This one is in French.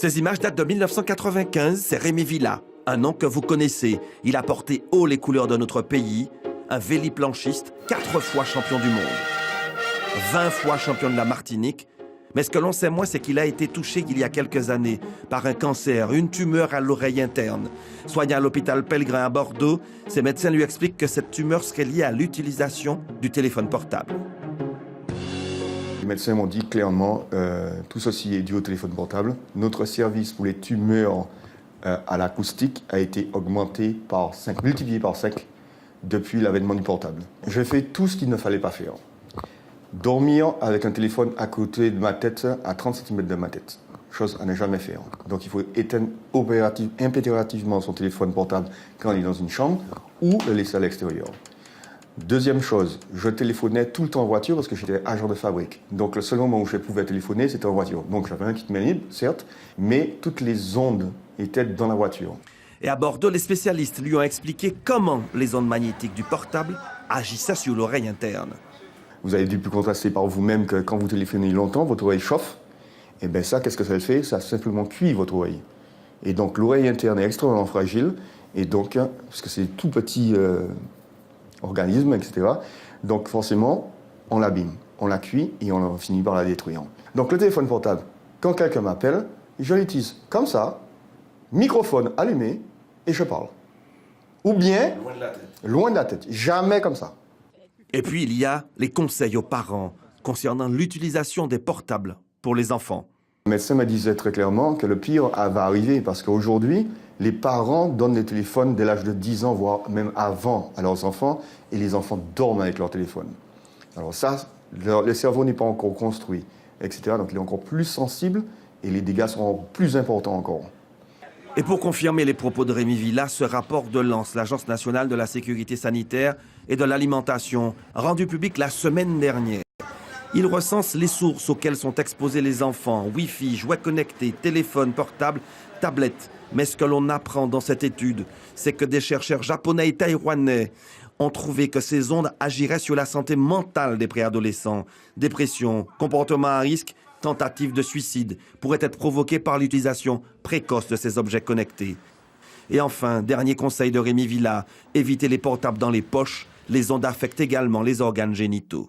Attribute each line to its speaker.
Speaker 1: Ces images datent de 1995, c'est Rémi Villa, un nom que vous connaissez. Il a porté haut les couleurs de notre pays, un véliplanchiste, 4 fois champion du monde, 20 fois champion de la Martinique. Mais ce que l'on sait moins, c'est qu'il a été touché il y a quelques années par un cancer, une tumeur à l'oreille interne. Soigné à l'hôpital Pellegrin à Bordeaux, ses médecins lui expliquent que cette tumeur serait liée à l'utilisation du téléphone portable.
Speaker 2: Les médecins m'ont dit clairement, tout ceci est dû au téléphone portable. Notre service pour les tumeurs à l'acoustique a été augmenté par 5, multiplié par 5 depuis l'avènement du portable. J'ai fait tout ce qu'il ne fallait pas faire. Dormir avec un téléphone à côté de ma tête, à 30 cm de ma tête. Chose à ne jamais faire. Donc il faut éteindre impérativement son téléphone portable quand il est dans une chambre ou le laisser à l'extérieur. Deuxième chose, je téléphonais tout le temps en voiture parce que j'étais agent de fabrique. Donc le seul moment où je pouvais téléphoner, c'était en voiture. Donc j'avais un kit main libre, certes, mais toutes les ondes étaient dans la voiture.
Speaker 1: Et à Bordeaux, les spécialistes lui ont expliqué comment les ondes magnétiques du portable agissaient sur l'oreille interne.
Speaker 2: Vous avez dû constater par vous-même que quand vous téléphonez longtemps, votre oreille chauffe. Et bien ça, qu'est-ce que ça fait? Ça simplement cuit votre oreille. Et donc l'oreille interne est extrêmement fragile. Et donc, parce que c'est tout petit organisme, etc. Donc forcément, on l'abîme, on la cuit et on finit par la détruire. Donc le téléphone portable, quand quelqu'un m'appelle, je l'utilise comme ça, microphone allumé, et je parle. Ou bien, loin de la tête, jamais comme ça.
Speaker 1: Et puis, il y a les conseils aux parents concernant l'utilisation des portables pour les enfants.
Speaker 2: Le médecin me disait très clairement que le pire va arriver parce qu'aujourd'hui, les parents donnent les téléphones dès l'âge de 10 ans, voire même avant à leurs enfants, et les enfants dorment avec leur téléphone. Alors ça, le cerveau n'est pas encore construit, etc. Donc il est encore plus sensible et les dégâts seront plus importants encore.
Speaker 1: Et pour confirmer les propos de Rémi Villa, ce rapport de l'ANSE, l'Agence nationale de la sécurité sanitaire et de l'alimentation, rendu public la semaine dernière. Il recense les sources auxquelles sont exposés les enfants, Wi-Fi, jouets connectés, téléphones portables, tablettes. Mais ce que l'on apprend dans cette étude, c'est que des chercheurs japonais et taïwanais ont trouvé que ces ondes agiraient sur la santé mentale des préadolescents. Dépression, comportement à risque, tentative de suicide pourraient être provoquées par l'utilisation précoce de ces objets connectés. Et enfin, dernier conseil de Rémi Villa, évitez les portables dans les poches. Les ondes affectent également les organes génitaux.